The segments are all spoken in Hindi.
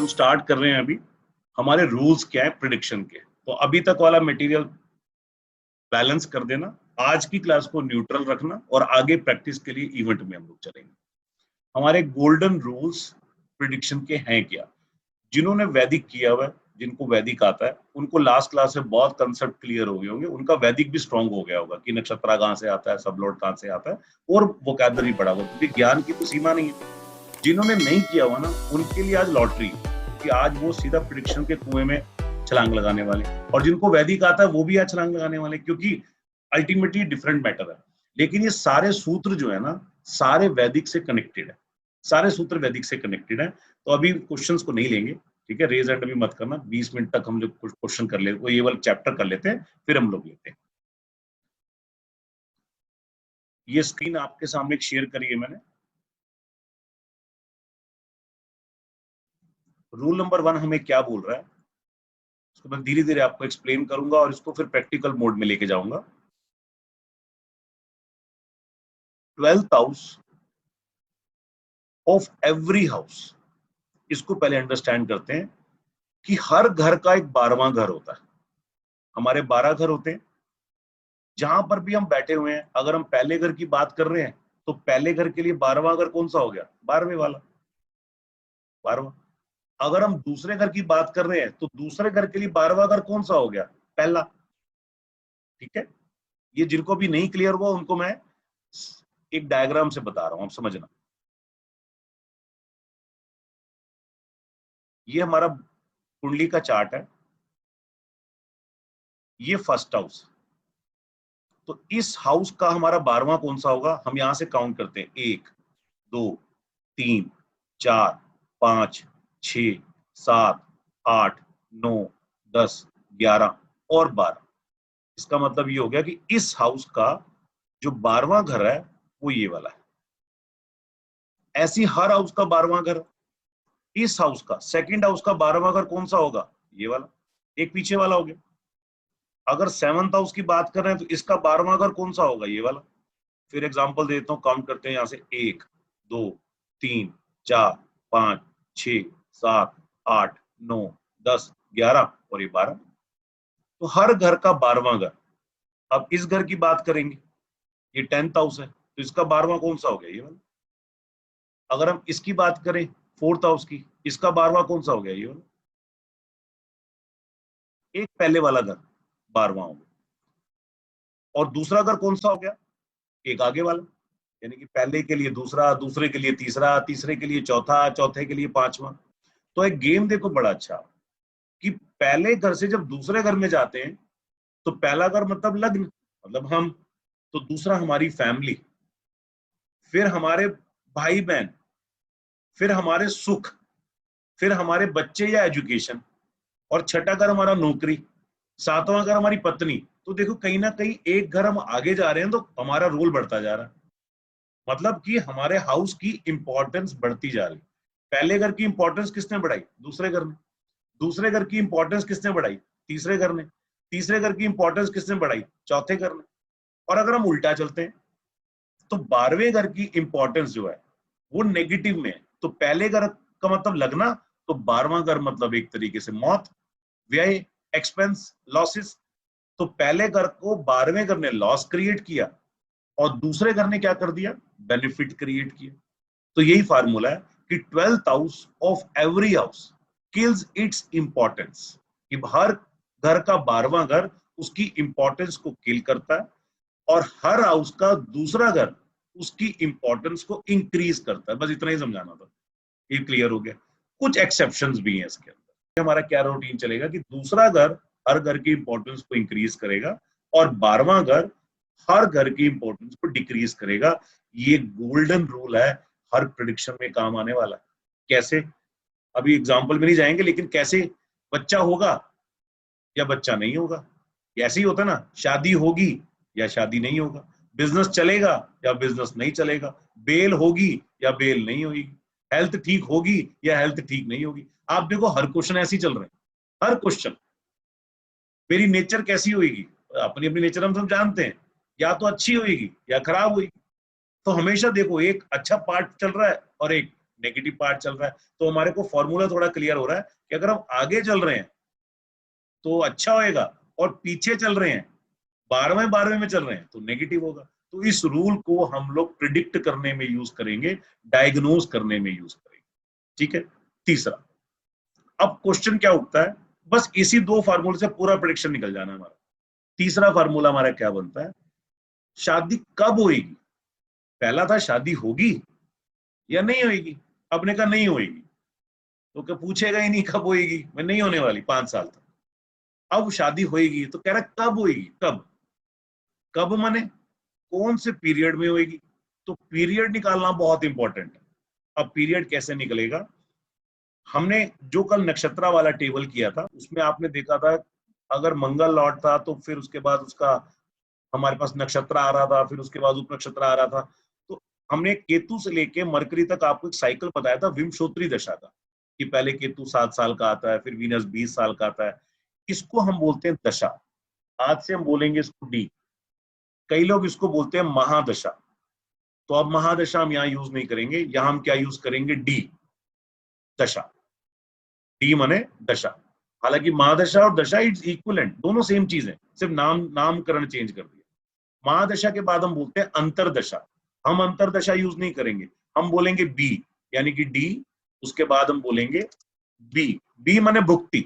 हम स्टार्ट कर रहे हैं अभी, हमारे रूल्स क्या है प्रिडिक्शन के। तो अभी तक वाला मटेरियल बैलेंस कर देना, आज की क्लास को न्यूट्रल रखना और आगे प्रैक्टिस के लिए इवेंट में हम लोग चलेंगे। हमारे गोल्डन रूल्स प्रिडिक्शन के हैं क्या? जिन्होंने वैदिक किया हुआ है, जिनको वैदिक आता है, उनको लास्ट क्लास में बहुत कंसेप्ट क्लियर हो गए होंगे, उनका वैदिक भी स्ट्रांग हो गया होगा कि नक्षत्र कहाँ से आता है, सबलॉर्ड कहाँ से आता है, और वोकैबुलरी पड़ा हुआ, क्योंकि ज्ञान की तो सीमा नहीं है। जिन्होंने नहीं किया हुआ ना, उनके लिए आज लॉटरी कि आज वो सीधा प्रिडिक्शन के कुएं में छलांग लगाने वाले, और जिनको वैदिक आता है वो भी आज छलांग लगाने वाले, क्योंकि अल्टीमेटली डिफरेंट मैटर है। लेकिन ये सारे सूत्र जो है ना, सारे वैदिक से कनेक्टेड है, सारे सूत्र वैदिक से कनेक्टेड है। तो अभी क्वेश्चंस को नहीं लेंगे, ठीक है, रेज हैंड अभी मत करना, 20 मिनट तक हम लोग कुछ क्वेश्चन कर लेते, ये वाला चैप्टर कर लेते हैं, फिर हम लोग लेते हैं। ये स्क्रीन आपके सामने शेयर करी है मैंने। रूल नंबर 1 हमें क्या बोल रहा है, उसको मैं धीरे धीरे आपको एक्सप्लेन करूंगा और इसको फिर प्रैक्टिकल मोड में लेके जाऊंगा। 12th house of every house, इसको पहले अंडरस्टैंड करते हैं कि हर घर का एक 12वां घर होता है। हमारे 12 घर होते हैं। जहां पर भी हम बैठे हुए हैं, अगर हम पहले घर की बात कर रहे हैं तो पहले घर के लिए 12वां घर कौन सा हो गया? 12वें वाला, 12वां। अगर हम दूसरे घर की बात कर रहे हैं तो दूसरे घर के लिए 12वां घर कौन सा हो गया? पहला। ठीक है, ये जिनको भी नहीं क्लियर हुआ उनको मैं एक डायग्राम से बता रहा हूं, आप समझना। ये हमारा कुंडली का चार्ट है, ये फर्स्ट हाउस। तो इस हाउस का हमारा 12वां कौन सा होगा? हम यहां से काउंट करते हैं, 1 2 3 4 5 6 7 8 9 10 11 और 12। इसका मतलब ये हो गया कि इस हाउस का जो 12वां घर है वो ये वाला है। ऐसी हर हाउस का 12वां घर, इस हाउस का सेकंड हाउस का 12वां घर कौन सा होगा? ये वाला, एक पीछे वाला हो गया। अगर 7th हाउस की बात कर रहे हैं तो इसका 12वां घर कौन सा होगा? ये वाला। फिर एग्जांपल देता हूं, काउंट करते हैं यहां से, 1 2 3 4 5 6 7 8 9 10 11 और ये 12। तो हर घर का 12वां घर। अब इस घर की बात करेंगे, ये 10th हाउस है, तो इसका 12वां कौन सा हो गया? ये वाला। अगर हम इसकी बात करें 4th हाउस की, इसका 12वां कौन सा हो गया? ये वाला। एक पहले वाला घर 12वां हो गया, और दूसरा घर कौन सा हो गया? एक आगे वाला, यानी कि पहले के लिए दूसरा, दूसरे के लिए तीसरा, तीसरे के लिए चौथा, चौथे के लिए 5वां। तो एक गेम देखो बड़ा अच्छा, कि पहले घर से जब दूसरे घर में जाते हैं तो पहला घर मतलब लग्न, मतलब हम, तो दूसरा हमारी फैमिली, फिर हमारे भाई बहन, फिर हमारे सुख, फिर हमारे बच्चे या एजुकेशन, और छठा घर हमारा नौकरी, 7वां घर हमारी पत्नी। तो देखो कहीं ना कहीं एक घर हम आगे जा रहे हैं तो हमारा रोल बढ़ता जा रहा है, मतलब कि हमारे हाउस की इंपॉर्टेंस बढ़ती जा रही है। पहले घर की इंपॉर्टेंस किसने बढ़ाई? दूसरे घर ने। दूसरे घर की इंपॉर्टेंस किसने बढ़ाई? तीसरे घर ने। तीसरे घर की इंपॉर्टेंस किसने बढ़ाई? चौथे घर ने। और अगर हम उल्टा चलते हैं तो 12वें घर की इंपॉर्टेंस जो है वो नेगेटिव में है। तो पहले घर का मतलब लगना, तो 12वां घर मतलब एक तरीके से मौत, व्यय, एक्सपेंस, लॉसेस। तो पहले घर को 12वें घर ने लॉस क्रिएट किया और दूसरे घर ने क्या कर दिया? बेनिफिट क्रिएट किया। तो यही फार्मूला है कि 12th house of every house kills its importance, कि हर घर का 12वां घर उसकी इंपॉर्टेंस को किल करता है, और हर हाउस का दूसरा घर उसकी इंपॉर्टेंस को इंक्रीज करता है। बस इतना ही समझाना था, ये क्लियर हो गया। कुछ एक्सेप्शंस भी हैं इसके अंदर। हमारा क्या रूटीन चलेगा कि दूसरा घर हर घर की इंपॉर्टेंस को इंक्रीज करेगा और 12वां घर हर घर की इंपॉर्टेंस को डिक्रीज करेगा। ये गोल्डन रूल है, हर प्रेडिक्शन में काम आने वाला है। कैसे? अभी एग्जांपल में नहीं जाएंगे, लेकिन कैसे बच्चा होगा या बच्चा नहीं होगा, ऐसे ही होता है ना, शादी होगी या शादी नहीं होगा, बिजनेस चलेगा या बिजनेस नहीं चलेगा, बेल होगी या बेल नहीं होगी, हेल्थ ठीक होगी या हेल्थ ठीक नहीं होगी। आप देखो हर क्वेश्चन ऐसे ही चल रहे हैं, हर क्वेश्चन। मेरी नेचर कैसी होगी? अपनी अपनी नेचर हम सब जानते हैं, या तो अच्छी होगी या खराब होगी। तो हमेशा देखो एक अच्छा पार्ट चल रहा है और एक नेगेटिव पार्ट चल रहा है, तो हमारे को फॉर्मूला थोड़ा क्लियर हो रहा है कि अगर हम आगे चल रहे हैं तो अच्छा होएगा, और पीछे चल रहे हैं 12वें में चल रहे हैं तो नेगेटिव होगा। तो इस रूल को हम लोग प्रिडिक्ट करने में यूज करेंगे, डायग्नोज करने में यूज करेंगे। ठीक है। तीसरा, अब क्वेश्चन क्या उठता है, बस इसी दो फार्मूले से पूरा प्रिडिक्शन निकल जाना है हमारा। तीसरा फार्मूला हमारा क्या बनता है, शादी कब होगी। पहला था शादी होगी या नहीं होगी, अपने का नहीं होगी, तो क्या पूछेगा ही नहीं कब होगी, मैं नहीं होने वाली 5 साल तक। अब शादी होगी तो कह रहा कब होगी, कब, कब माने कौन से पीरियड में होगी, तो पीरियड निकालना बहुत इंपॉर्टेंट है। अब पीरियड कैसे निकलेगा, हमने जो कल नक्षत्रा वाला टेबल किया था उसमें आपने देखा था, अगर मंगल लॉर्ड था तो फिर उसके बाद उसका हमारे पास नक्षत्र आ रहा था, फिर उसके बाद उप नक्षत्र आ रहा था। तो हमने केतु से लेके मरकरी तक आपको एक साइकिल बताया था विमशोत्री दशा का, कि पहले केतु 7 साल का आता है, फिर वीनस 20 साल का आता है। इसको हम बोलते हैं दशा। आज से हम बोलेंगे इसको डी। कई लोग इसको बोलते हैं महादशा, तो अब महादशा हम यहाँ यूज नहीं करेंगे, यहां हम क्या यूज करेंगे, डी, दशा। डी माने दशा। हालांकि महादशा और दशा इट्स इक्विवेलेंट, दोनों सेम चीज है, सिर्फ नामकरण चेंज कर दिया। महादशा के बाद हम बोलते हैं अंतरदशा। हम अंतरदशा यूज नहीं करेंगे, हम बोलेंगे बी, यानी कि डी, उसके बाद हम बोलेंगे बी। बी माने भुक्ति,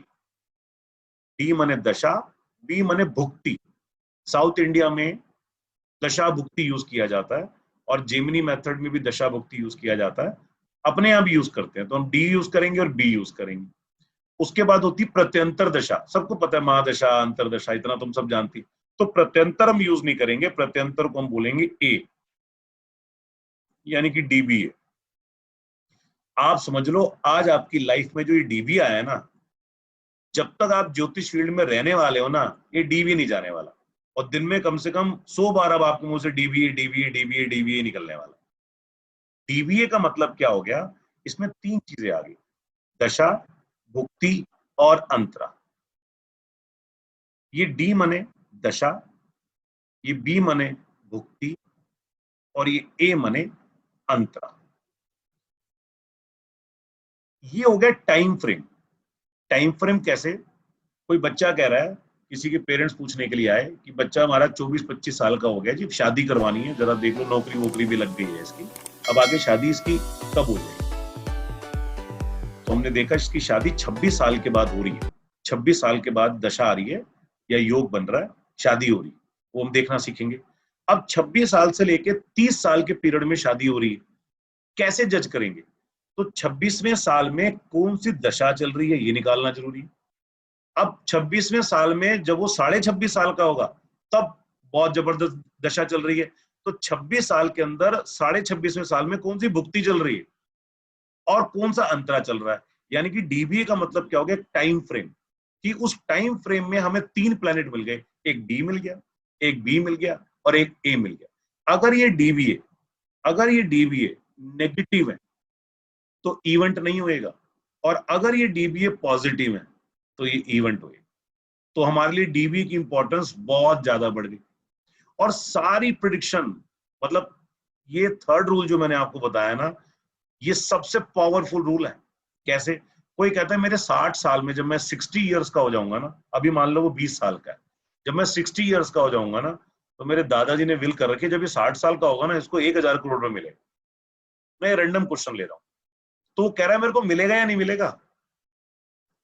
डी माने दशा, बी माने भुक्ति। साउथ इंडिया में दशा भुक्ति यूज किया जाता है, और जेमिनी मेथड में भी दशा भुक्ति यूज किया जाता है। अपने यहाँ भी यूज करते हैं, तो हम डी यूज करेंगे और बी यूज करेंगे। उसके बाद होती प्रत्यंतर दशा, सबको पता है महादशा अंतरदशा, इतना तुम सब जानती। तो प्रत्यंतर हम यूज नहीं करेंगे, प्रत्यंतर को हम बोलेंगे ए, यानी कि डीबीए। आप समझ लो आज आपकी लाइफ में जो ये डीबी आया है ना, जब तक आप ज्योतिष फील्ड में रहने वाले हो ना, ये डीबी नहीं जाने वाला। और दिन में कम से कम 100 बार अब आपके मुंह से डीबीए डीबीए डीबीए डीबीए निकलने वाला। डीबीए का मतलब क्या हो गया, इसमें 3 चीजें आ गई, दशा, भुक्ति और अंतरा। ये डी मने दशा, ये बी मने भुक्ति, और ये ए मने अंतरा। ये हो गया टाइम फ्रेम। टाइम फ्रेम कैसे, कोई बच्चा कह रहा है, किसी के पेरेंट्स पूछने के लिए आए कि बच्चा हमारा 24-25 साल का हो गया जी, शादी करवानी है, जरा देख लो, नौकरी वोकरी भी लग गई है इसकी, अब आगे शादी इसकी कब हो जाएगी। तो हमने देखा इसकी शादी 26 साल के बाद हो रही है। 26 साल के बाद दशा आ रही है या योग बन रहा है, शादी हो रही है, वो हम देखना सीखेंगे। अब 26 साल से लेके 30 साल के पीरियड में शादी हो रही है, कैसे जज करेंगे, तो 26वें साल में कौन सी दशा चल रही है ये निकालना जरूरी है। अब 26वें साल में जब वो 26.5 साल का होगा तब बहुत जबरदस्त दशा चल रही है, तो 26 साल के अंदर 26.5वें साल में कौन सी भुक्ति चल रही है और कौन सा अंतरा चल रहा है। यानी कि डीबीए का मतलब क्या हो गया, टाइम फ्रेम, कि उस टाइम फ्रेम में हमें 3 प्लैनेट मिल गए, एक डी मिल गया, एक बी मिल गया और एक ए मिल गया। अगर ये डीबीए नेगेटिव है तो इवेंट नहीं होएगा, और अगर ये डीबीए पॉजिटिव है तो ये इवेंट होएगा। तो हमारे लिए डीबीए की इंपॉर्टेंस बहुत ज्यादा बढ़ गई। और सारी प्रिडिक्शन, मतलब ये थर्ड रूल जो मैंने आपको बताया ना, ये सबसे पावरफुल रूल है। कैसे, कोई कहता है मेरे 60 साल में, जब मैं 60 इयर्स का हो जाऊंगा ना, अभी मान लो वो 20 साल का है, जब मैं 60 इयर्स का हो जाऊंगा ना, तो मेरे दादाजी ने विल कर रखी, जब ये 60 साल का होगा ना, इसको 1000 करोड़ में मिलेगा। मैं रैंडम क्वेश्चन ले रहा हूं, तो वो कह रहा है मेरे को मिलेगा या नहीं मिलेगा।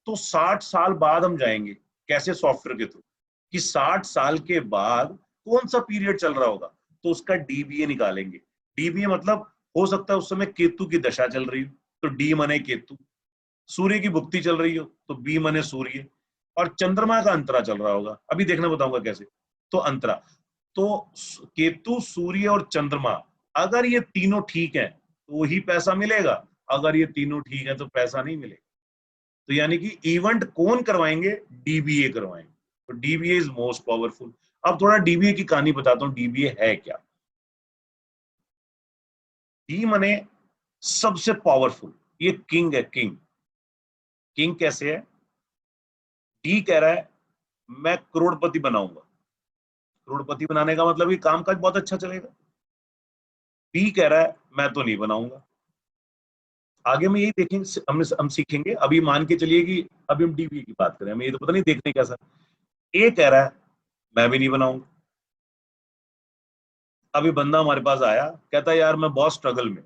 तो 60 साल बाद हम जाएंगे, कैसे, सॉफ्टवेयर के थ्रू, कि 60 साल के बाद कौन सा पीरियड चल रहा होगा, तो उसका डीबीए निकालेंगे। डीबीए मतलब हो सकता है उस समय केतु की दशा चल रही हो, तो डी मने केतु, सूर्य की भुक्ति चल रही हो तो बी मने सूर्य, और चंद्रमा का अंतरा चल रहा होगा, अभी देखना बताऊंगा कैसे। तो अंतरा, तो केतु, सूर्य और चंद्रमा, अगर ये तीनों ठीक है तो ही पैसा मिलेगा, अगर ये तीनों ठीक है तो पैसा नहीं मिलेगा। तो यानी कि इवेंट कौन करवाएंगे, डीबीए करवाएंगे। तो डीबीए इज मोस्ट पावरफुल। अब थोड़ा डीबीए की कहानी बताता हूं, डीबीए है क्या। डी मने सबसे पावरफुल, ये किंग है, किंग। किंग कैसे है, डी कह रहा है मैं करोड़पति बनाऊंगा, करोड़पति बनाने का मतलब ये कामकाज बहुत अच्छा चलेगा। बी कह रहा है मैं तो नहीं बनाऊंगा, आगे में यही देखेंगे, हम सीखेंगे। अभी मान के चलिए कि अभी हम डीबीए की बात करें, हमें ये तो पता नहीं देखने कैसा। ए कह रहा है मैं भी नहीं बनाऊंगा। अभी बंदा हमारे पास आया, कहता है यार मैं बहुत स्ट्रगल में,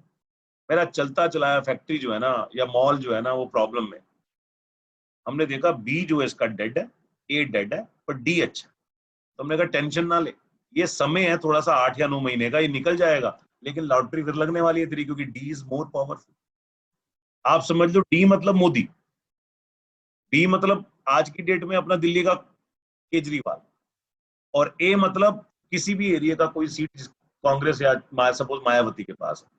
मेरा चलता चलाया फैक्ट्री जो है ना या मॉल जो है ना वो प्रॉब्लम में। हमने देखा बी जो है इसका डेड है, ए डेड है, पर डी अच्छा। तो हमने कहा टेंशन ना ले, ये समय है थोड़ा सा 8 या 9 महीने का, ये निकल जाएगा, लेकिन लॉटरी फिर लगने वाली है तेरी, क्योंकि डी इज मोर पावरफुल। आप समझ लो डी मतलब मोदी, डी मतलब आज की डेट में अपना दिल्ली का केजरीवाल, और ए मतलब किसी भी एरिया का कोई सीट कांग्रेस या सपोज मायावती के पास है।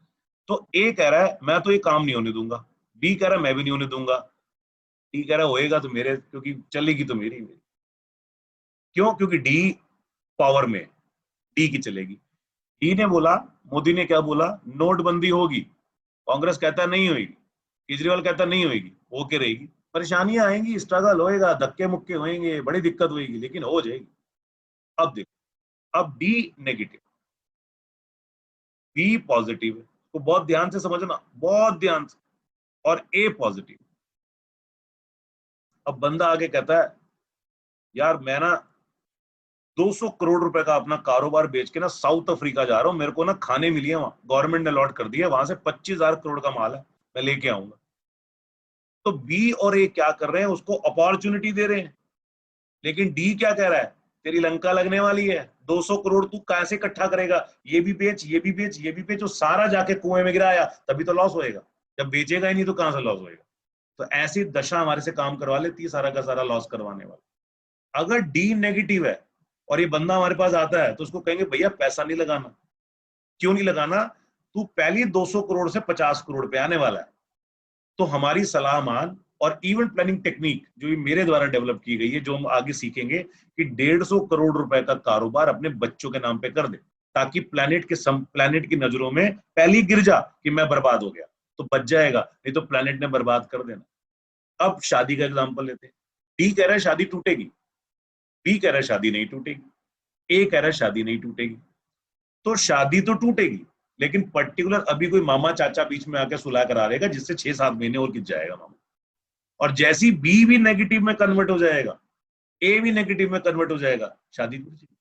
तो ए कह रहा है मैं तो ये काम नहीं होने दूंगा, बी कह रहा है मैं भी नहीं होने दूंगा, डी कह रहा है होएगा तो मेरे, क्योंकि चलेगी तो मेरी मेरी। क्यों? क्योंकि डी पावर में, डी की चलेगी। डी ने बोला, मोदी ने क्या बोला, नोटबंदी होगी, कांग्रेस कहता है नहीं होगी, केजरीवाल कहता है नहीं होगी, होके रहेगी। परेशानियां आएंगी, स्ट्रगल होएगा, धक्के मुक्के होंगे, बड़ी दिक्कत होगी, लेकिन हो जाएगी। अब देखो, अब डी नेगेटिव, बी पॉजिटिव है, तो बहुत ध्यान से समझना, बहुत ध्यान से, और ए पॉजिटिव। अब बंदा आगे कहता है यार मैं ना 200 करोड़ रुपए का अपना कारोबार बेच के ना साउथ अफ्रीका जा रहा हूं, मेरे को ना खाने मिली है वहां, गवर्नमेंट ने अलॉट कर दिया, वहां से 25,000 करोड़ का माल है, मैं लेके आऊंगा। तो बी और ए क्या कर रहे हैं, उसको अपॉर्चुनिटी दे रहे हैं। लेकिन डी क्या कह रहा है, तेरी लंका लगने वाली है, 200 करोड़ तू कैसे इकट्ठा करेगा, ये भी बेच, ये भी बेच, ये भी बेच, वो सारा जाके कुएं में गिराया, तभी तो लॉस होएगा। जब बेचेगा ही नहीं तो कहां से लॉस होएगा। तो ऐसी दशा हमारे से काम करवा लेती है, सारा का सारा लॉस करवाने वाला। अगर डी नेगेटिव है और ये बंदा हमारे पास आता है, तो उसको कहेंगे भैया पैसा नहीं लगाना। क्यों नहीं लगाना? तू पहली 200 करोड़ से 50 करोड़ पे आने वाला है। तो हमारी सलाह मान, और इवेंट प्लानिंग टेक्निक जो मेरे द्वारा डेवलप की गई है, जो हम आगे सीखेंगे, कि 150 करोड़ रुपए का कारोबार अपने बच्चों के नाम पे कर दे, ताकि प्लैनेट की नजरों में पहली गिर जा कि मैं बर्बाद हो गया, तो बच जाएगा, नहीं तो प्लैनेट ने बर्बाद कर देना। अब शादी का एग्जांपल लेते हैं। डी कह रहा है शादी टूटेगी, बी कह रहा है शादी नहीं टूटेगी, ए कह रहा है शादी नहीं टूटेगी। तो शादी तो टूटेगी, लेकिन पर्टिकुलर अभी कोई मामा चाचा बीच में आके सुलह करा देगा, जिससे 6-7 महीने और खिंच जाएगा मामा। और जैसी बी भी नेगेटिव में कन्वर्ट हो जाएगा, ए भी नेगेटिव में कन्वर्ट हो जाएगा, शादी टूट जाएगी।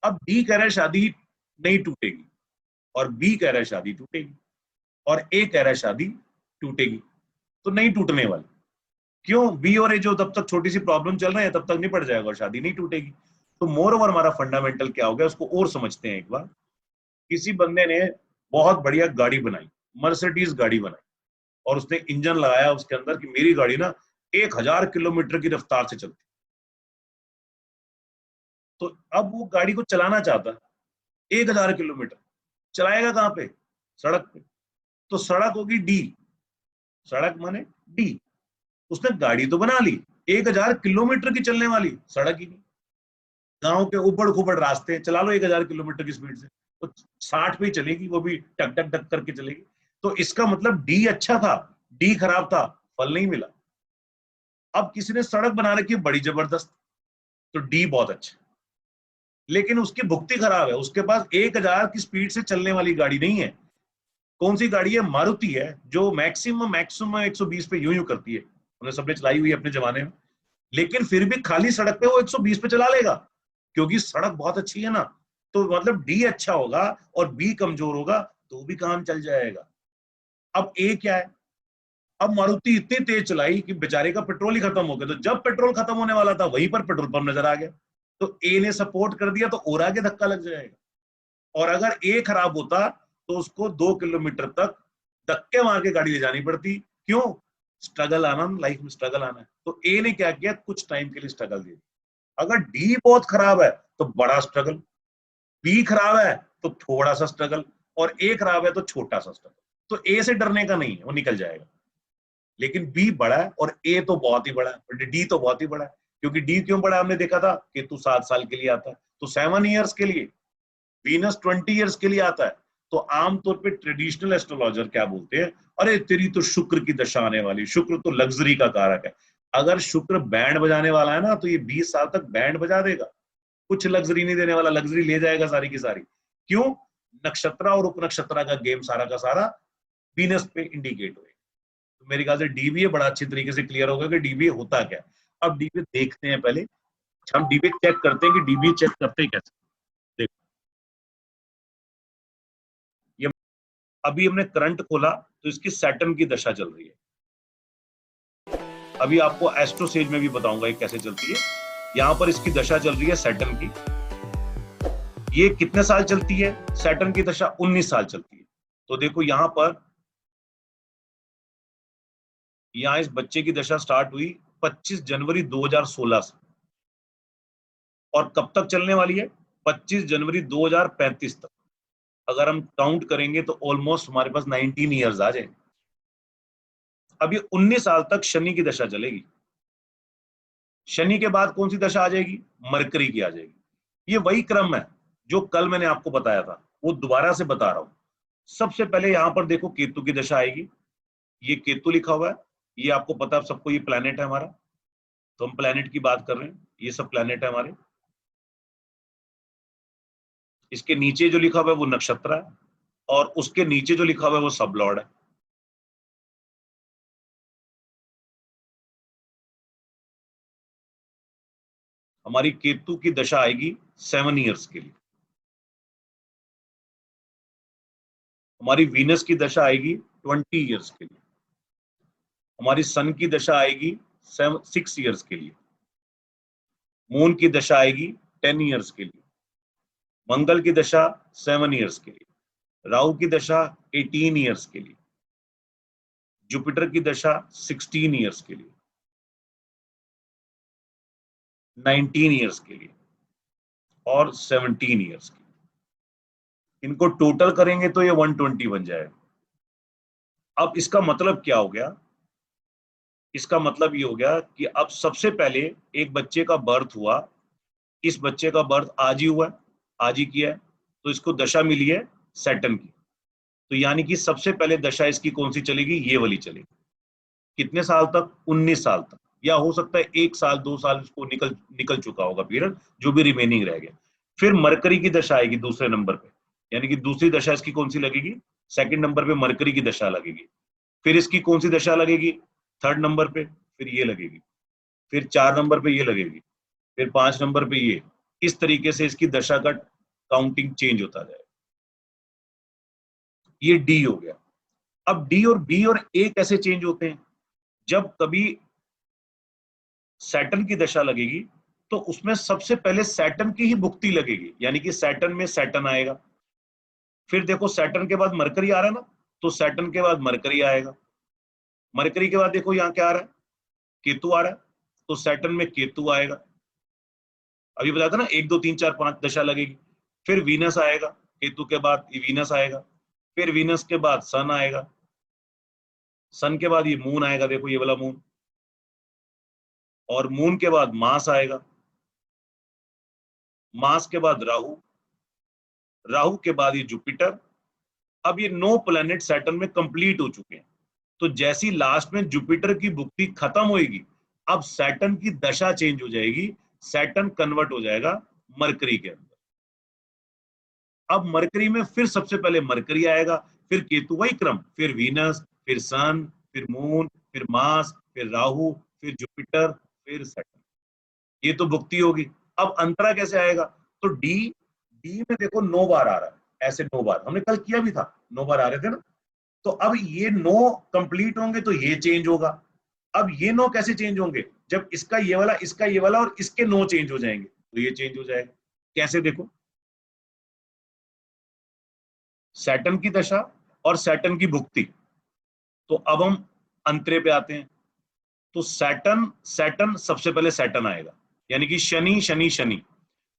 अब डी कह रहा है शादी नहीं टूटेगी, और बी कह रहा है शादी टूटेगी, और ए कह रहा है शादी टूटेगी, तो नहीं टूटने वाली। क्यों? बी और ए जो तब तक छोटी सी प्रॉब्लम चल रही है तब तक नहीं पड़ जाएगा, और शादी नहीं टूटेगी। तो मोर ओवर हमारा फंडामेंटल क्या हो गया, उसको और समझते हैं एक बार। किसी बंदे ने बहुत बढ़िया गाड़ी बनाई, मर्सिडीज गाड़ी बनाई, और उसने इंजन लगाया उसके अंदर कि मेरी गाड़ी ना 1000 किलोमीटर की रफ्तार से चलती। तो अब वो गाड़ी को चलाना चाहता है 1000 किलोमीटर, चलाएगा कहां पे? सड़क पे। तो सड़क होगी डी, सड़क माने डी। उसने गाड़ी तो बना ली 1000 किलोमीटर की चलने वाली, सड़क ही नहीं। गांव के उबड़ खुबड़ रास्ते चला लो 1000 किलोमीटर की स्पीड से, तो 60 पे ही चलेगी, वो भी टक टक टक करके चलेगी। तो इसका मतलब डी अच्छा था, डी खराब था, फल नहीं मिला। अब किसी ने सड़क बना रखी है बड़ी जबरदस्त, तो डी बहुत अच्छा, लेकिन उसकी भुक्ति खराब है, उसके पास 1000 की स्पीड से चलने वाली गाड़ी नहीं है। कौन सी गाड़ी है? मारुति है, जो मैक्सिमम मैक्सिमम 120 पे यूं यूं करती है, उन्हें सबने चलाई हुई है अपने जमाने में। लेकिन फिर भी खाली सड़क पे वो 120 पे चला लेगा, क्योंकि सड़क बहुत अच्छी है ना। तो मतलब डी अच्छा होगा और बी कमजोर होगा, तो भी काम चल जाएगा। अब ए क्या है? अब मारुति इतनी तेज चलाई कि बेचारे का पेट्रोल ही खत्म हो गया, तो जब पेट्रोल खत्म होने वाला था वहीं पर पेट्रोल पंप नजर आ गया, तो ए ने सपोर्ट कर दिया, तो और आगे धक्का लग जाएगा। और अगर ए खराब होता तो उसको 2 किलोमीटर तक धक्के मार के गाड़ी ले जानी पड़ती। क्यों? स्ट्रगल आना, लाइफ में स्ट्रगल आना है। तो ए ने क्या किया, कुछ टाइम के लिए स्ट्रगल दे दी। अगर डी बहुत खराब है तो बड़ा स्ट्रगल, बी खराब है तो थोड़ा सा स्ट्रगल, और ए खराब है तो छोटा सा स्ट्रगल। तो ए से डरने का नहीं है, वो निकल जाएगा। लेकिन बी बड़ा है और ए तो बहुत ही बड़ा है, डी तो बहुत ही बड़ा है। क्योंकि डी क्यों बड़ा है? हमने देखा था कि तू 7 साल के लिए आता है, तो 7 ईयर्स के लिए, वीनस 20 ईयर्स के लिए आता है। तो आमतौर पे ट्रेडिशनल एस्ट्रोलॉजर क्या बोलते हैं, अरे तेरी तो शुक्र की दशा आने वाली, शुक्र तो लग्जरी का कारक है। अगर शुक्र बैंड बजाने वाला है ना, तो ये 20 साल तक बैंड बजा देगा, कुछ लग्जरी नहीं देने वाला, लग्जरी ले जाएगा सारी की सारी। क्यों? नक्षत्र और उपनक्षत्र का गेम सारा का सारा वीनस पे इंडिकेट हुए। तो मेरे ख्याल से डीबीए बड़ा अच्छी तरीके से क्लियर होगा कि डीबीए होता क्या है। अब डीबीए देखते हैं, पहले हम डीबीए चेक करते हैं कि डीबीए चेक करते हैं कैसे। देखो ये अभी हमने करंट खोला तो इसकी सैटर्न की दशा चल रही है। अभी आपको एस्ट्रो सेज में भी बताऊंगा ये कैसे चलती है। यहां पर इसकी दशा चल रही है सैटर्न की। ये कितने साल चलती है? सैटर्न की दशा 19 साल चलती है। तो देखो यहां पर, यहां इस बच्चे की दशा स्टार्ट हुई 25 जनवरी 2016 से, और कब तक चलने वाली है? 25 जनवरी 2035 तक। अगर हम काउंट करेंगे तो ऑलमोस्ट हमारे पास 19 ईयर्स आ जाएंगे। अब ये 19 साल तक शनि की दशा चलेगी। शनि के बाद कौन सी दशा आ जाएगी? मरकरी की आ जाएगी। ये वही क्रम है जो कल मैंने आपको बताया था, वो दोबारा से बता रहा हूं। सबसे पहले यहां पर देखो केतु की दशा आएगी। ये केतु लिखा हुआ है, ये आपको पता है सबको, ये प्लैनेट है हमारा। तो हम प्लैनेट की बात कर रहे हैं, ये सब प्लैनेट है हमारे। इसके नीचे जो लिखा हुआ है वो नक्षत्र है, और उसके नीचे जो लिखा हुआ है वो सब लॉर्ड है। हमारी केतु की दशा आएगी 7 ईयर्स के लिए। हमारी वीनस की दशा आएगी 20 ईयर्स के लिए। हमारी सन की दशा आएगी 6 ईयर्स के लिए। मून की दशा आएगी 10 ईयर्स के लिए। मंगल की दशा 7 ईयर्स के लिए। राहु की दशा 18 ईयर्स के लिए। जुपिटर की दशा 16 ईयर्स के लिए। 19 ईयर्स के लिए और 17 ईयर्स के लिए। इनको टोटल करेंगे तो ये 120 बन जाएगा। अब इसका मतलब क्या हो गया? इसका मतलब ये हो गया कि अब सबसे पहले एक बच्चे का बर्थ हुआ। इस बच्चे का बर्थ आज ही हुआ है, आज ही किया है, तो इसको दशा मिली है सैटर्न की। तो यानी कि सबसे पहले दशा इसकी कौन सी चलेगी? ये वाली चलेगी। कितने साल तक? 19 साल तक। या हो सकता है 1 साल 2 साल इसको निकल निकल चुका होगा पीरियड, जो भी रिमेनिंग रह गया। फिर मरकरी की दशा आएगी दूसरे नंबर पे, यानी कि दूसरी दशा इसकी कौन सी लगेगी? सेकंड नंबर पे मरकरी की दशा लगेगी। फिर इसकी कौन सी दशा लगेगी? थर्ड नंबर पे। फिर ये लगेगी। फिर 4 नंबर पे ये लगेगी। फिर 5 नंबर पे ये। इस तरीके से इसकी दशा का काउंटिंग चेंज होता जाए। ये डी हो गया। अब डी और बी और ए कैसे चेंज होते हैं? जब कभी सैटर्न की दशा लगेगी तो उसमें सबसे पहले सैटर्न की ही भुक्ति लगेगी, यानी कि सैटर्न में सैटर्न आएगा। फिर देखो सैटर्न के बाद मरकरी आ रहा है ना, तो सैटर्न के बाद मरकरी आएगा। मरकरी के बाद देखो यहाँ क्या आ रहा है? केतु आ रहा है, तो सैटर्न में केतु आएगा। अभी बताया था ना 1 2 3 4 5 दशा लगेगी। फिर वीनस आएगा, केतु के बाद ये वीनस आएगा। फिर वीनस के बाद सन आएगा। सन के बाद ये मून आएगा, देखो ये वाला मून। और मून के बाद मास आएगा। मास के बाद राहु। राहु के बाद ये जुपिटर। अब ये 9 प्लैनेट सैटर्न में कंप्लीट हो चुके हैं। तो जैसी लास्ट में जुपिटर की भुक्ति खत्म होगी, अब सैटर्न की दशा चेंज हो जाएगी। सैटर्न कन्वर्ट हो जाएगा मरकरी के अंदर। अब मरकरी में फिर सबसे पहले मरकरी आएगा, फिर केतु, वही क्रम, फिर वीनस, फिर सन, फिर मून, फिर मार्स, फिर राहु, फिर जुपिटर, फिर सैटर्न। ये तो भुक्ति होगी। अब अंतरा कैसे आएगा? तो डी, डी में देखो 9 बार आ रहा है, ऐसे 9 बार हमने कल किया भी था, 9 बार आ रहे थे ना। तो अब ये 9 कंप्लीट होंगे तो ये चेंज होगा। अब ये 9 कैसे चेंज होंगे? जब इसका ये वाला, इसका ये वाला और इसके 9 चेंज हो जाएंगे तो ये चेंज हो जाएगा। कैसे? देखो सैटर्न की दशा और सैटर्न की भुक्ति। तो अब हम अंतरे पे आते हैं। तो सैटर्न, सैटर्न सबसे पहले सैटर्न आएगा, यानी कि शनि शनि शनि,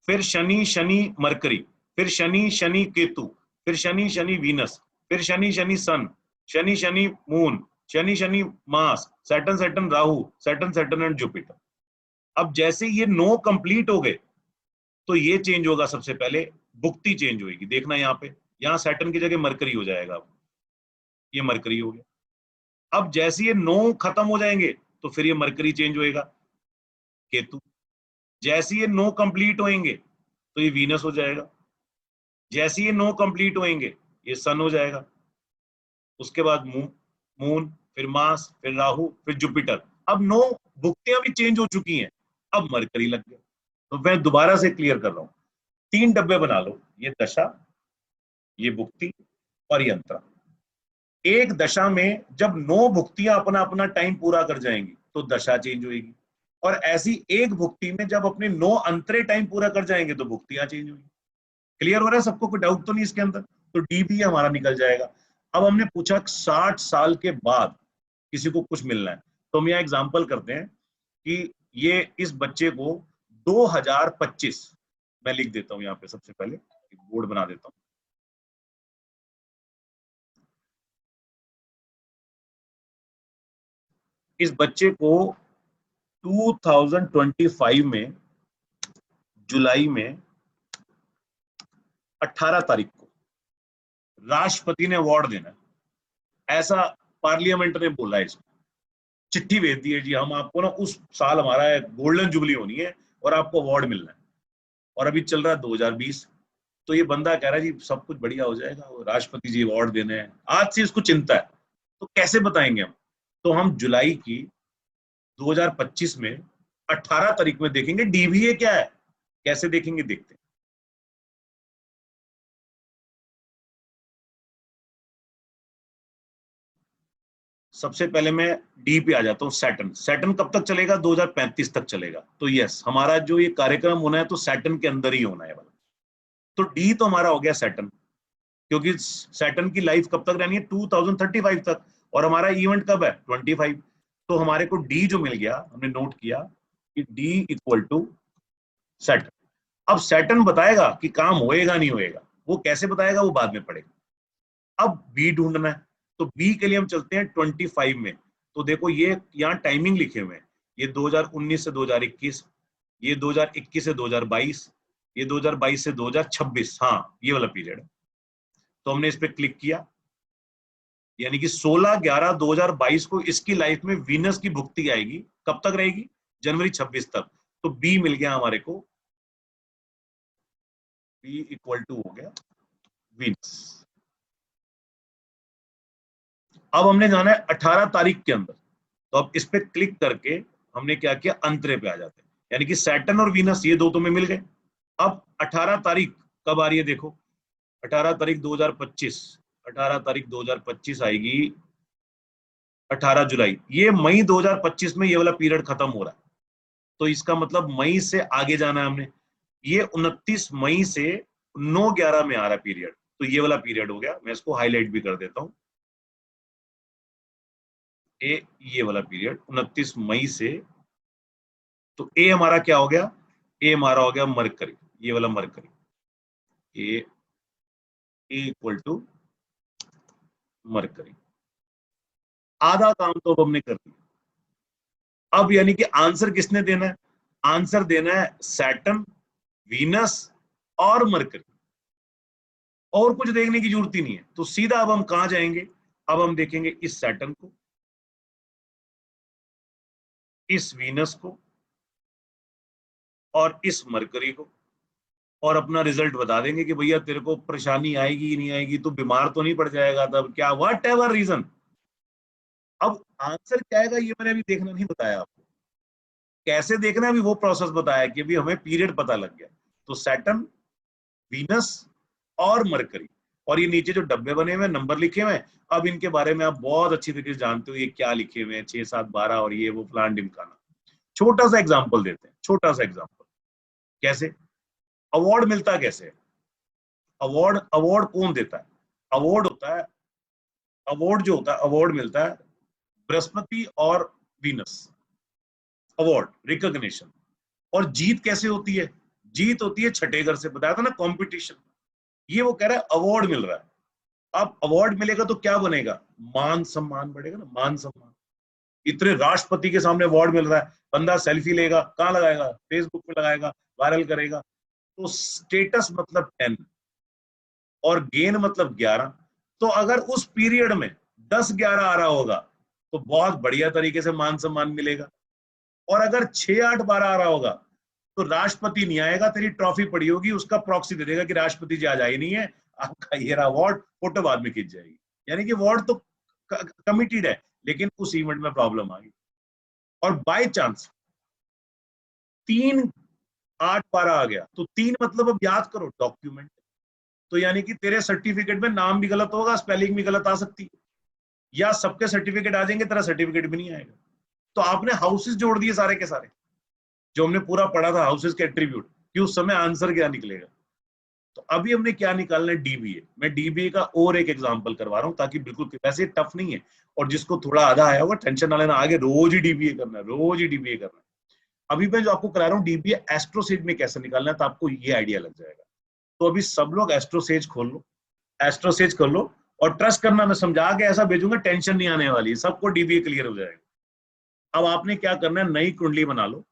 फिर शनि शनि मरकरी, फिर शनि शनि केतु, फिर शनि शनि वीनस, फिर Shani Shani sun, Shani Shani moon, Shani Shani Mars, Saturn Saturn Rahu, Saturn Saturn and Jupiter. अब जैसे ये 9 कंप्लीट हो गए तो ये चेंज होगा। सबसे पहले भुक्ति चेंज होगी, देखना यहाँ पे, यहाँ सैटर्न की जगह मरकरी हो जाएगा। अब ये मरकरी हो गया। अब जैसे ये 9 खत्म हो जाएंगे तो फिर ये मरकरी चेंज होएगा, केतु। जैसे ये 9 कंप्लीट होंगे तो ये वीनस हो जाएगा। जैसे ये 9 कंप्लीट होंगे ये सन हो जाएगा। उसके बाद मून, फिर मार्स, फिर राहु, फिर जुपिटर। अब 9 भुक्तियां भी चेंज हो चुकी हैं, अब मरकरी लग गया। तो मैं दोबारा से क्लियर कर रहा हूं, 3 डब्बे बना लो, ये दशा, ये भुक्ति और ये अंतरा। एक दशा में जब 9 भुक्तियां अपना अपना टाइम पूरा कर जाएंगी तो दशा चेंज होगी, और ऐसी एक भुक्ति में जब अपने 9 अंतरे टाइम पूरा कर जाएंगे तो भुक्तियां चेंज होगी। क्लियर हो रहा है सबको? कोई डाउट तो नहीं इसके अंदर? तो डी भी हमारा निकल जाएगा। अब हमने पूछा 60 साल के बाद किसी को कुछ मिलना है, तो हम यहाँ एग्जाम्पल करते हैं कि ये इस बच्चे को 2025, मैं लिख देता हूं यहाँ पे, सबसे पहले बोर्ड बना देता हूं। इस बच्चे को 2025 में जुलाई में 18 तारीख को राष्ट्रपति ने अवार्ड देना है, ऐसा पार्लियामेंट ने बोला है। इसको चिट्ठी भेज दी है जी, हम आपको ना, उस साल हमारा गोल्डन जुबली होनी है और आपको अवार्ड मिलना है, और अभी चल रहा है 2020। तो ये बंदा कह रहा है जी सब कुछ बढ़िया हो जाएगा, राष्ट्रपति जी अवार्ड देने हैं, आज से इसको चिंता है। तो कैसे बताएंगे हम? तो हम जुलाई की 2025 में 18 तारीख में देखेंगे डीवीए क्या है, कैसे देखेंगे, देखते हैं। सबसे पहले मैं डी पे आ जाता हूं, सैटर्न। सैटर्न कब तक चलेगा? 2035 तक चलेगा। तो यस, हमारा जो ये कार्यक्रम होना है तो सैटर्न के अंदर ही होना है वाला। तो डी तो हमारा हो गया सैटर्न, क्योंकि सैटर्न की लाइफ कब तक रहनी है? 2035 तक, और हमारा इवेंट कब है? 25। तो हमारे को डी जो मिल गया, हमने नोट किया कि डी इक्वल टू सैटर्न। अब सैटर्न बताएगा कि काम होएगा नहीं होएगा, वो कैसे बताएगा वो बाद में पड़ेगा। अब बी ढूंढना है, तो बी के लिए हम चलते हैं 25 में। तो देखो ये यहाँ टाइमिंग लिखे हुए हैं, ये 2019 से 2021, ये 2021 से 2022, ये 2022 से 2026, हाँ ये वाला पीरियड है। तो हमने इस पे क्लिक किया, यानी कि 16/11/2022 को इसकी लाइफ में वीनस की भुक्ति आएगी। कब तक रहेगी? जनवरी 26 तक। तो बी मिल गया हमारे को, बी इक्वल टू हो गया वीनस। अब हमने जाना है 18 तारीख के अंदर, तो अब इस पे क्लिक करके हमने क्या किया, अंतरे पे आ जाते हैं, यानी कि सैटर्न और वीनस ये दो तुम्हें मिल गए। अब 18 तारीख कब आ रही है देखो, 18 तारीख 2025, 18 तारीख 2025 आएगी 18 जुलाई। ये मई 2025 में ये वाला पीरियड खत्म हो रहा है, तो इसका मतलब मई से आगे जाना है हमने। ये 29 मई से 9/11 में आ रहा है पीरियड, तो ये वाला पीरियड हो गया। मैं इसको हाईलाइट भी कर देता हूं, ये वाला पीरियड 29 मई से, तो ए हमारा क्या हो गया? ए हमारा हो गया मरकरी, ये वाला mercury, A equal to mercury. आधा काम तो अब हमने कर दिया। अब यानी कि आंसर किसने देना है? आंसर देना है सैटर्न, वीनस और मरकरी, और कुछ देखने की जरूरत ही नहीं है। तो सीधा अब हम कहां जाएंगे? अब हम देखेंगे इस सैटर्न को, इस वीनस को और इस मरकरी को, और अपना रिजल्ट बता देंगे कि भैया तेरे को परेशानी आएगी नहीं आएगी, तो बीमार तो नहीं पड़ जाएगा तब क्या, वट एवर रीजन। अब आंसर क्या आएगा ये मैंने अभी देखना नहीं बताया आपको, कैसे देखना है अभी वो प्रोसेस बताया कि अभी हमें पीरियड पता लग गया। तो सैटर्न, वीनस और मरकरी, और ये नीचे जो डब्बे बने हुए नंबर लिखे हुए हैं, अब इनके बारे में आप बहुत अच्छी तरीके से जानते हो, ये क्या लिखे हुए हैं, 6, 7, 12 और ये वो फलान ढिमकाना। छोटा सा एग्जाम्पल देते हैं, छोटा सा एग्जाम्पल। कैसे अवार्ड मिलता, कैसे अवार्ड, अवार्ड कौन देता है? अवार्ड होता है, अवार्ड जो होता है, अवार्ड मिलता है बृहस्पति और वीनस, अवार्ड रिकॉग्निशन। और जीत कैसे होती है? जीत होती है छठे घर से, बताया था ना, कंपटीशन। ये वो कह रहा है अवार्ड मिल रहा है। अब अवार्ड मिलेगा तो क्या बनेगा? मान सम्मान बढ़ेगा ना, मान सम्मान। इतने राष्ट्रपति के सामने अवार्ड मिल रहा है, बंदा सेल्फी लेगा, कहां लगाएगा? फेसबुक पे लगाएगा, वायरल करेगा। तो स्टेटस मतलब 10 और गेन मतलब 11। तो अगर उस पीरियड में 10-11 आ रहा होगा तो बहुत बढ़िया तरीके से मान सम्मान मिलेगा, और अगर 6-8-12 आ रहा होगा तो राष्ट्रपति नहीं आएगा, तेरी ट्रॉफी पड़ी होगी, उसका प्रॉक्सी दे देगा कि राष्ट्रपति जी आज आए नहीं है, आपका ये रहा अवार्ड, फोटो बाद में खींच जाएगी। यानी कि अवार्ड तो कमिटेड है, लेकिन उस इवेंट में प्रॉब्लम आ गई और बाय चांस 3-8-12 आ गया, तो 3 मतलब अब याद करो डॉक्यूमेंट, तो यानी कि तेरे सर्टिफिकेट में नाम भी गलत होगा, स्पेलिंग भी गलत आ सकती है, या सबके सर्टिफिकेट आ जाएंगे, तेरा सर्टिफिकेट भी नहीं आएगा। तो आपने हाउसेस जोड़ दिए सारे के सारे, जो हमने पूरा पढ़ा था हाउसेस के एट्रीब्यूट, कि उस समय आंसर क्या निकलेगा। तो अभी हमने क्या निकालना है, डीबीए। मैं डीबीए का और एक एग्जांपल करवा रहा हूं ताकि बिल्कुल, वैसे टफ नहीं है, और जिसको थोड़ा आधा आया होगा टेंशन ना लेना, आगे रोज ही डीबीए करना है, रोज ही डीबीए करना है। अभी मैं जो आपको करा रहा हूँ डीबीए एस्ट्रोसेज में कैसे निकालना है, तो आपको ये आइडिया लग जाएगा। तो अभी सब लोग एस्ट्रोसेज खोल लो, एस्ट्रोसेज कर लो, और ट्रस्ट करना, मैं समझा के ऐसा भेजूंगा टेंशन नहीं आने वाली, सबको डीबीए क्लियर हो जाएगा। अब आपने क्या करना है, नई कुंडली बना लो,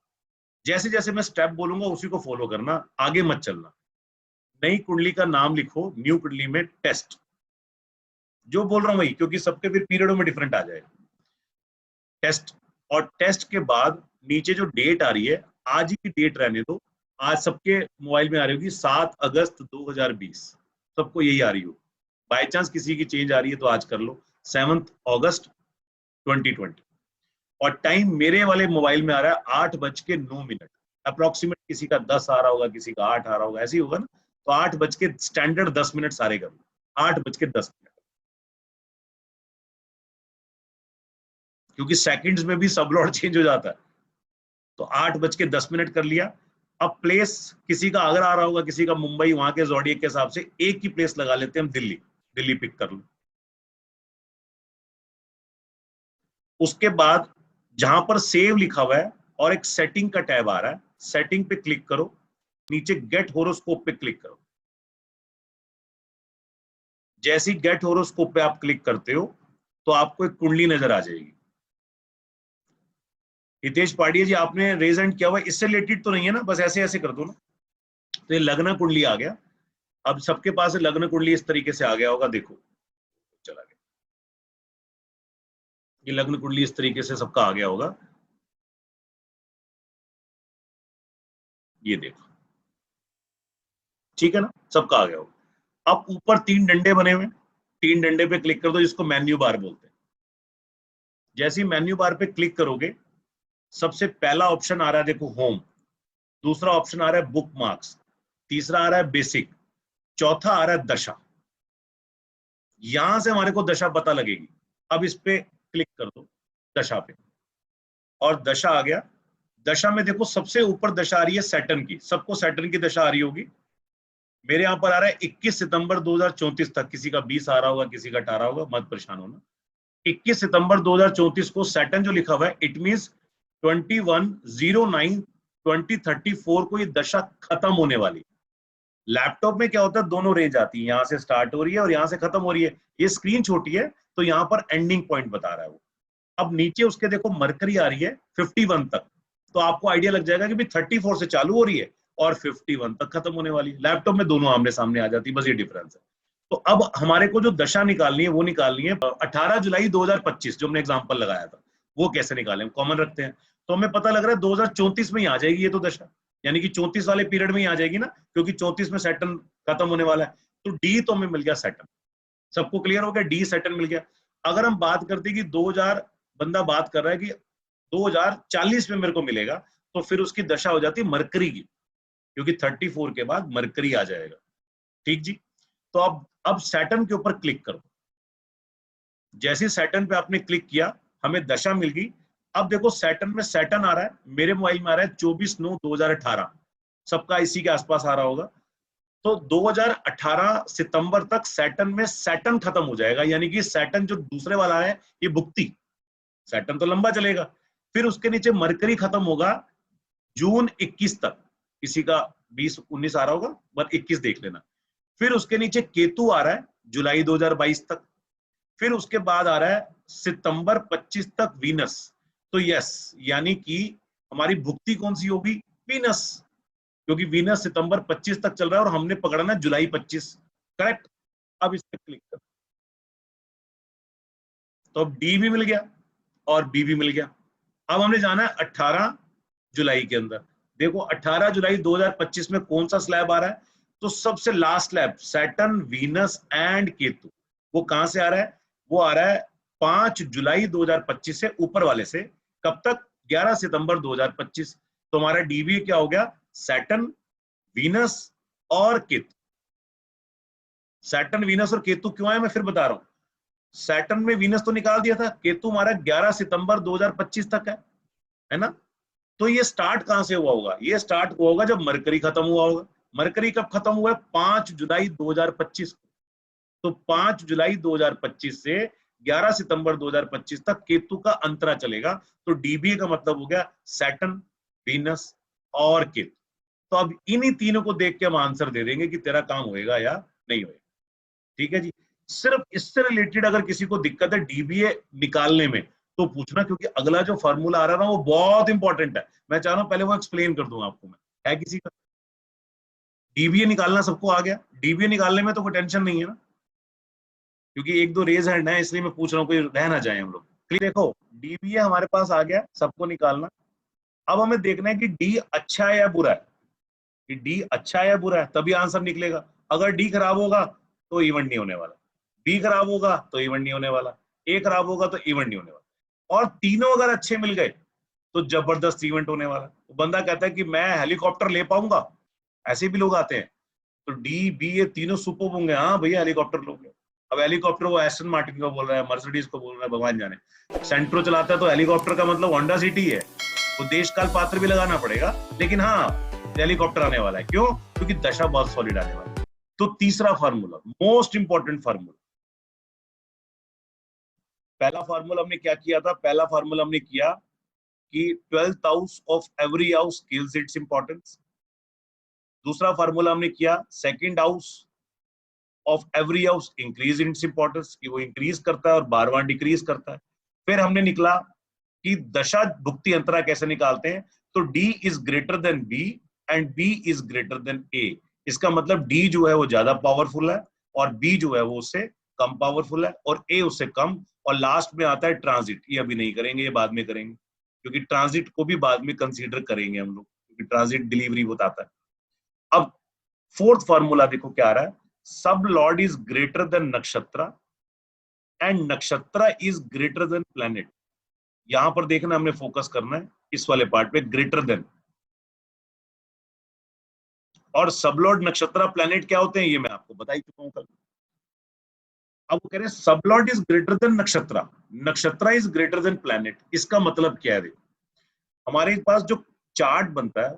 जैसे जैसे मैं स्टेप बोलूंगा उसी को फॉलो करना, आगे मत चलना। नई कुंडली का नाम लिखो, न्यू कुंडली में टेस्ट, जो बोल रहा हूं वही, क्योंकि सबके फिर पीरियडों में डिफरेंट आ जाएगा। टेस्ट, और टेस्ट के बाद नीचे जो डेट आ रही है, आज ही की डेट रहने दो, आज सबके मोबाइल में आ रही होगी 7 अगस्त 2020, सबको यही आ रही हो। बाय चांस किसी की चेंज आ रही है तो आज कर लो, 7 अगस्त 2020। और टाइम मेरे वाले मोबाइल में आ रहा है 8:09। अप्रोक्सीमेट किसी का 10 आ रहा होगा, किसी का 8 आ रहा होगा, ऐसे ही होगा ना। तो 8 बज के स्टैंडर्ड 10 मिनट सारे कर लो, 8:10, क्योंकि सेकंड्स में भी सब लॉट चेंज हो जाता है। तो 8:10 कर लिया। अब प्लेस किसी का अगर आ रहा होगा, किसी का मुंबई, वहां के जोडिएक के हिसाब से एक ही प्लेस लगा लेते हैं हम, दिल्ली, दिल्ली पिक कर लो। उसके बाद जहां पर सेव लिखा हुआ है और एक सेटिंग का टैब आ रहा है, सेटिंग पे क्लिक करो, नीचे गेट होरोस्कोप पे क्लिक करो। जैसे ही गेट होरोस्कोप पे आप क्लिक करते हो तो आपको एक कुंडली नजर आ जाएगी। हितेश पाटिया जी, आपने रेज हैंड किया हुआ, इससे रिलेटेड तो नहीं है ना, बस ऐसे ऐसे कर दो ना। तो ये लग्न कुंडली आ गया। अब सबके पास लग्न कुंडली इस तरीके से आ गया होगा, देखो चला गया, ये लग्न कुंडली इस तरीके से सबका आ गया होगा, ये देखो, ठीक है ना, सबका आ गया होगा। अब ऊपर 3 डंडे बने हुए, 3 डंडे पे क्लिक कर दो, जिसको मेन्यू बार बोलते हैं। जैसे ही मेन्यू बार पे क्लिक करोगे, सबसे पहला ऑप्शन आ रहा है, देखो होम, दूसरा ऑप्शन आ रहा है बुक मार्क्स, तीसरा आ रहा है बेसिक, चौथा आ रहा है दशा। यहां से हमारे को दशा पता लगेगी। अब इस पे क्लिक कर दो, दशा पे, और दशा आ गया। दशा में देखो सबसे ऊपर दशा आ रही है सैटर्न की, सबको सैटर्न की दशा आ रही होगी। मेरे यहाँ पर आ रहा है 21 सितंबर 2034 तक, किसी का 20 आ रहा होगा, किसी का 18 होगा, मत परेशान होना। 21 सितंबर 2034 को सैटर्न जो लिखा हुआ है, इट मींस 21/09/2034 को ये दशा खत्म होने वाली। लैपटॉप में क्या होता है, दोनों रेंज आती है, यहां से स्टार्ट हो रही है और यहां से खत्म हो रही है। ये स्क्रीन छोटी है तो यहां पर एंडिंग पॉइंट बता रहा है वो। अब नीचे उसके देखो मरकरी आ रही है 51 तक, तो आपको आइडिया लग जाएगा कि भाई 34 से चालू हो रही है और 51 तक खत्म होने वाली है। लैपटॉप में दोनों आमने सामने आ जाती है, बस ये डिफरेंस है। तो अब हमारे को जो दशा निकालनी है वो निकालनी है 18 जुलाई 2025, जो हमने एग्जाम्पल लगाया था, वो कैसे निकालें, कॉमन रखते हैं। तो हमें पता लग रहा है 2034 में ही आ जाएगी ये तो दशा, यानी कि 34 वाले पीरियड में ही आ जाएगी ना, क्योंकि 34 में सैटर्न खत्म होने वाला है। तो डी तो हमें मिल गया सैटर्न, सबको क्लियर हो गया, डी सैटर्न मिल गया। अगर हम बात करते कि 2000, बंदा बात कर रहा है कि 2040 में मेरे को मिलेगा, तो फिर उसकी दशा हो जाती है मरकरी की, क्योंकि 34 के बाद मरकरी आ जाएगा। ठीक जी। तो अब सैटर्न के ऊपर क्लिक करो। जैसे सैटर्न पे आपने क्लिक किया, हमें दशा मिल गई। अब देखो सैटर्न में सैटर्न आ रहा है, मेरे मोबाइल में आ रहा है 24/9/2018, सबका इसी के आसपास आ रहा होगा। तो 2018 सितंबर तक सैटर्न में सैटर्न खत्म हो जाएगा, यानी कि सैटर्न जो दूसरे वाला है ये भुक्ति, सैटर्न तो लंबा चलेगा। फिर उसके नीचे मरकरी खत्म होगा जून 21 तक, किसी का 20-19 आ रहा होगा, बस 21 देख लेना। फिर उसके नीचे केतु आ रहा है जुलाई 2022 तक। फिर उसके बाद आ रहा है सितंबर 25 तक वीनस। तो यस, यानी कि हमारी भुक्ति कौन सी होगी, वीनस, क्योंकि वीनस सितंबर 25 तक चल रहा है और हमने पकड़ना जुलाई 25, करेक्ट। अब इस पर क्लिक कर, तो अब डी भी मिल गया और बी भी मिल गया। अब हमने जाना है 18 जुलाई के अंदर। देखो 18 जुलाई 2025 में कौन सा स्लैब आ रहा है, तो सबसे last slab Saturn Venus and Ketu, वो कहां से आ रहा है, वो आ रहा है 5 जुलाई 2025 से ऊपर वाले से कब तक? 11 सितंबर 2025। तो हमारा डीबीए क्या हो गया? सैटर्न, वीनस और केतु। सैटर्न, वीनस और केतु क्यों आए मैं फिर बता रहा हूं। सैटर्न में वीनस तो निकाल दिया था, केतु हमारा 11 सितंबर 2025 तक है ना। तो ये स्टार्ट कहां से हुआ होगा? ये स्टार्ट हुआ होगा जब मरकरी खत्म हुआ होगा। मरकरी कब खत्म हुआ है? 5 जुलाई 2025 को। तो 5 जुलाई 2025 से 11 सितंबर 2025 तक केतु का अंतरा चलेगा। तो डीबीए का मतलब हो गया सैटर्न, वीनस और केतु। तो अब इन्हीं तीनों को देख के हम आंसर दे देंगे कि तेरा काम होएगा या नहीं होएगा। ठीक है जी। सिर्फ इससे रिलेटेड अगर किसी को दिक्कत है डीबीए निकालने में तो पूछना, क्योंकि अगला जो फॉर्मूला आ रहा है ना वो बहुत इंपॉर्टेंट है। मैं चाह रहा हूं पहले वो एक्सप्लेन कर दूंगा आपको मैं। है किसी का डीबीए निकालना? सबको आ गया? डीबीए निकालने में तो कोई टेंशन नहीं है ना, क्योंकि एक दो रेज हैंड है इसलिए मैं पूछ रहा हूँ, कोई रह ना जाए हम लोग। देखो डीबीए हमारे पास आ गया, सबको निकालना। अब हमें देखना है कि डी अच्छा है या बुरा है, कि डी अच्छा है या बुरा है, तभी आंसर निकलेगा। अगर डी खराब होगा तो इवेंट नहीं होने वाला, बी खराब होगा तो इवेंट नहीं होने वाला, ए खराब होगा तो इवेंट नहीं होने वाला, और तीनों अगर अच्छे मिल गए तो जबरदस्त इवेंट होने वाला। तो बंदा कहता है कि मैं हेलीकॉप्टर ले पाऊंगा, ऐसे भी लोग आते हैं। तो डी बी ये तीनों सुपर होंगे, हाँ भैया हेलीकॉप्टर लोगे। अब हेलीकॉप्टर वो एस्टन मार्टिन को बोल रहा है, मर्सिडीज को बोल रहा है, भगवान जाने। सेंट्रो चलाता है तो हेलीकॉप्टर का मतलब होंडा सिटी है, वो देश काल पात्र भी लगाना पड़ेगा, लेकिन हाँ हेलीकॉप्टर आने वाला है। क्यों? क्योंकि दशा बहुत सॉलिड आने वाला है। तो तीसरा फार्मूला, मोस्ट इंपॉर्टेंट फार्मूला, पहला फार्मूला हमने क्या किया था? पहला फार्मूला हमने किया कि 12th house of every house gives its importance. दूसरा फार्मूला हमने किया second house of every house increase its importance, कि वो इंक्रीज करता है और बार बार डिक्रीज करता है। फिर हमने निकला कि दशा भुक्ति अंतरा कैसे निकालते हैं। तो D is greater than B and B is greater than A. इसका मतलब डी जो है वो ज्यादा पावरफुल है और बी जो है वो उससे कम पावरफुल है और ए उससे कम। और लास्ट में आता है ट्रांजिट। ये अभी नहीं करेंगे, ये बाद में करेंगे, क्योंकि ट्रांजिट को भी बाद में कंसीडर करेंगे हम लोग, क्योंकि ट्रांजिट डिलीवरी बताता है। अब फोर्थ फॉर्मूला देखो क्या आ रहा है। सब लॉर्ड इज ग्रेटर देन नक्षत्र एंड नक्षत्र इज ग्रेटर देन प्लैनेट। यहां पर देखना, हमने फोकस करना है इस वाले पार्ट पे, ग्रेटर देन। और सबलॉर्ड नक्षत्र प्लैनेट क्या होते हैं ये मैं आपको बता ही चुका हूं कल। अब वो कह रहे हैं सबलॉर्ड इज ग्रेटर देन नक्षत्र, नक्षत्र इज ग्रेटर देन प्लैनेट। इसका मतलब क्या है? हमारे पास जो चार्ट बनता है,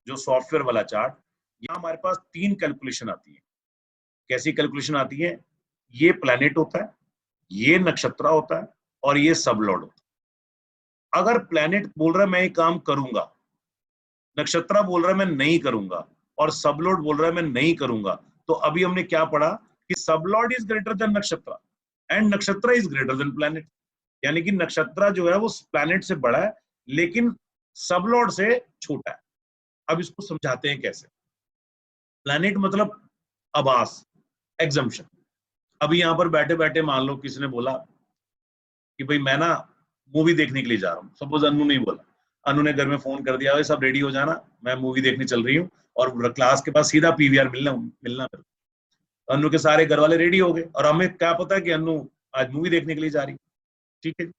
जो सॉफ्टवेयर वाला चार्ट, यहाँ हमारे पास 3 कैलकुलेशन आती है। कैसी कैलकुलेशन आती है? ये प्लैनेट होता है, ये नक्षत्र होता है और ये सबलॉर्ड होता है। अगर प्लैनेट बोल रहा है मैं ये काम करूंगा, नक्षत्र बोल रहा है मैं नहीं करूंगा, और सबलॉर्ड बोल रहा है मैं नहीं करूंगा, तो अभी हमने क्या पढ़ा कि सबलॉर्ड इज ग्रेटर देन नक्षत्र एंड नक्षत्र इज ग्रेटर देन प्लैनेट। यानी कि नक्षत्र जो है वो प्लैनेट से बड़ा है लेकिन सबलॉर्ड से छोटा है। अब इसको समझाते हैं कैसे। प्लैनेट मतलब आभास, एग्जम्पशन। अभी यहां पर बैठे बैठे मान लो किसी ने बोला कि भाई मैं ना मूवी देखने के लिए जा रहा हूँ, सपोज अनु ने बोला, अनु ने घर में फोन कर दिया, सब रेडी हो जाना, मैं मूवी देखने चल रही हूँ, और क्लास के पास सीधा पीवीआर मिलना। अनु के सारे घर वाले रेडी हो गए और हमें क्या पता कि अनु आज मूवी देखने के लिए जा रही, ठीक है।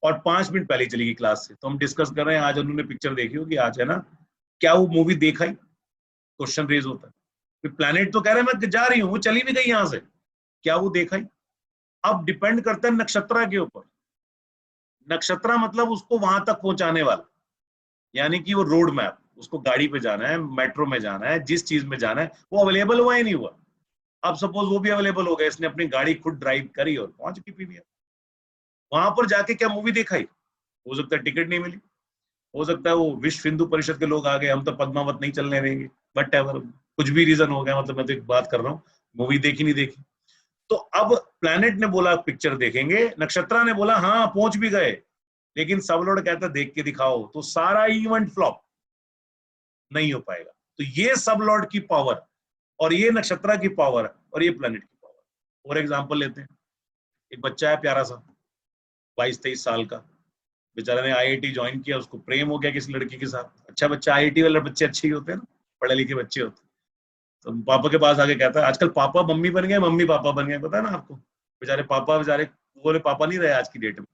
और 5 मिनट पहले चली गई क्लास से, तो हम डिस्कस कर रहे हैं आज अनु ने पिक्चर देखी होगी आज, है ना, क्या वो मूवी देखा ही? क्वेश्चन रेज होता है। प्लैनेट तो कह रहे हैं मैं जा रही हूँ, वो चली भी गई यहां से, क्या वो देखा ही? अब डिपेंड करता है नक्षत्र के ऊपर। नक्षत्र मतलब उसको वहां तक पहुंचाने वाला, यानी कि वो रोड मैप, उसको गाड़ी पे जाना है, मेट्रो में जाना है, जिस चीज में जाना है वो अवेलेबल हुआ ही नहीं हुआ। अब सपोज वो भी अवेलेबल हो गया, इसने अपनी गाड़ी खुद ड्राइव करी और पहुंच गई पीवीआर। वहां पर जाके क्या मूवी देखा ही? हो सकता है टिकट नहीं मिली, हो सकता है वो विश्व हिंदू परिषद के लोग आ गए, हम तो पद्मावत नहीं चलने देंगे, बट एवर कुछ भी रीजन हो गया, मतलब मैं तो एक बात कर रहा हूँ, मूवी देखी नहीं देखी। तो अब प्लैनेट ने बोला पिक्चर देखेंगे, नक्षत्र ने बोला हाँ पहुंच भी गए, लेकिन सब लोग कहते देख के दिखाओ, तो सारा इवेंट फ्लॉप, नहीं हो पाएगा। तो ये सब लॉर्ड की पावर और ये नक्षत्र की पावर और ये प्लैनेट की पावर। और एग्जांपल लेते हैं, एक बच्चा है प्यारा सा 22-23 साल का, बेचारा ने आईआईटी ज्वाइन किया, उसको प्रेम हो गया किसी लड़की के साथ। अच्छा बच्चा, आईआईटी वाले बच्चे अच्छे ही होते हैं ना, पढ़े लिखे बच्चे होते हैं। तो पापा के पास आके कहता है, आजकल पापा मम्मी बन गए, मम्मी पापा बन गए, पता है ना आपको। बेचारे पापा बेचारे वो बोले पापा नहीं रहे आज की डेट में,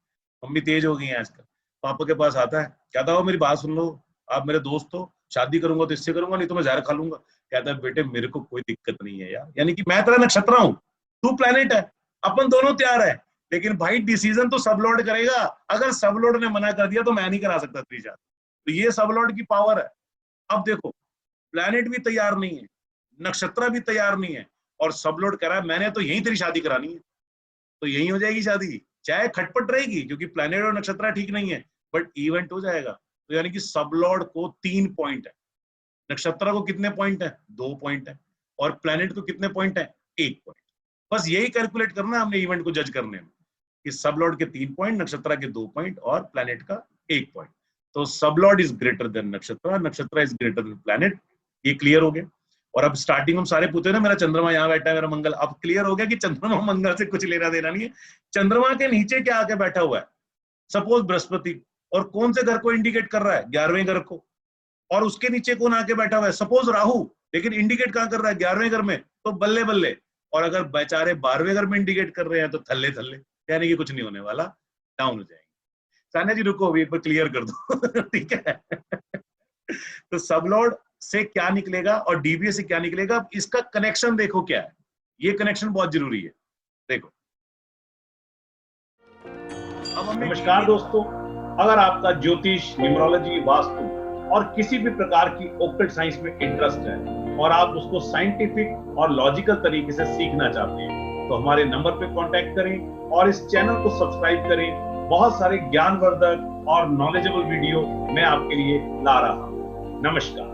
मम्मी तेज हो गई है आजकल। पापा के पास आता है, कहता हो मेरी बात सुन लो, आप मेरे दोस्त हो, शादी करूंगा तो इससे करूंगा, नहीं तो मैं जहर खा लूंगा। कहता है बेटे मेरे को कोई दिक्कत नहीं है यार, यानी कि मैं तेरा नक्षत्र हूँ, तू प्लेनेट है, अपन दोनों तैयार है, लेकिन भाई डिसीजन तो सब लॉर्ड करेगा। अगर सब लॉर्ड ने मना कर दिया तो मैं नहीं करा सकता तेरी शादी। तो ये सब लॉर्ड की पावर है। अब देखो, प्लेनेट भी तैयार नहीं है, नक्षत्र भी तैयार नहीं है, और सब लॉर्ड कह रहा है मैंने तो यही तेरी शादी करानी है, तो यही हो जाएगी शादी, चाहे खटपट रहेगी क्योंकि प्लेनेट और नक्षत्र ठीक नहीं है, बट इवेंट हो जाएगा। तो यानी कि सब लॉर्ड को 3 पॉइंट है, नक्षत्र को कितने पॉइंट है, 2 पॉइंट है, और प्लेनेट को कितने पॉइंट है, 1 पॉइंट। बस यही कैलकुलेट करना है हमने इवेंट को जज करने में, कि सब लॉर्ड के 3 पॉइंट, नक्षत्र के 2 पॉइंट और प्लेनेट का 1 पॉइंट। तो सब लॉर्ड इज ग्रेटर देन नक्षत्र, नक्षत्र इज ग्रेटर देन प्लेनेट। ये क्लियर हो गया। और अब स्टार्टिंग में सारे पूछे ना मेरा चंद्रमा यहाँ बैठा है, मेरा मंगल, अब क्लियर हो गया कि चंद्रमा मंगल से कुछ लेना देना नहीं है। चंद्रमा के नीचे क्या आके बैठा हुआ है, सपोज बृहस्पति, और कौन से घर को इंडिकेट कर रहा है, 11वें घर को, और उसके नीचे कौन आके बैठा हुआ है, सपोज राहु, लेकिन इंडिकेट कहां कर रहा है, 11वें घर में, तो बल्ले बल्ले। और अगर बेचारे 12वें घर में इंडिकेट कर रहे हैं तो थल्ले थल्ले, यानी कि कुछ नहीं होने वाला, डाउन हो जाएंगे। सान्या जी रुको, अभी एक बार क्लियर कर दो ठीक है तो सब लॉर्ड से क्या निकलेगा और डीबीए से क्या निकलेगा, अब इसका कनेक्शन देखो क्या है, ये कनेक्शन बहुत जरूरी है। देखो, नमस्कार दोस्तों, अगर आपका ज्योतिष, न्यूमरोलॉजी, वास्तु और किसी भी प्रकार की ऑक्कल्ट साइंस में इंटरेस्ट है और आप उसको साइंटिफिक और लॉजिकल तरीके से सीखना चाहते हैं तो हमारे नंबर पे कांटेक्ट करें और इस चैनल को सब्सक्राइब करें। बहुत सारे ज्ञानवर्धक और नॉलेजेबल वीडियो मैं आपके लिए ला रहा हूं। नमस्कार।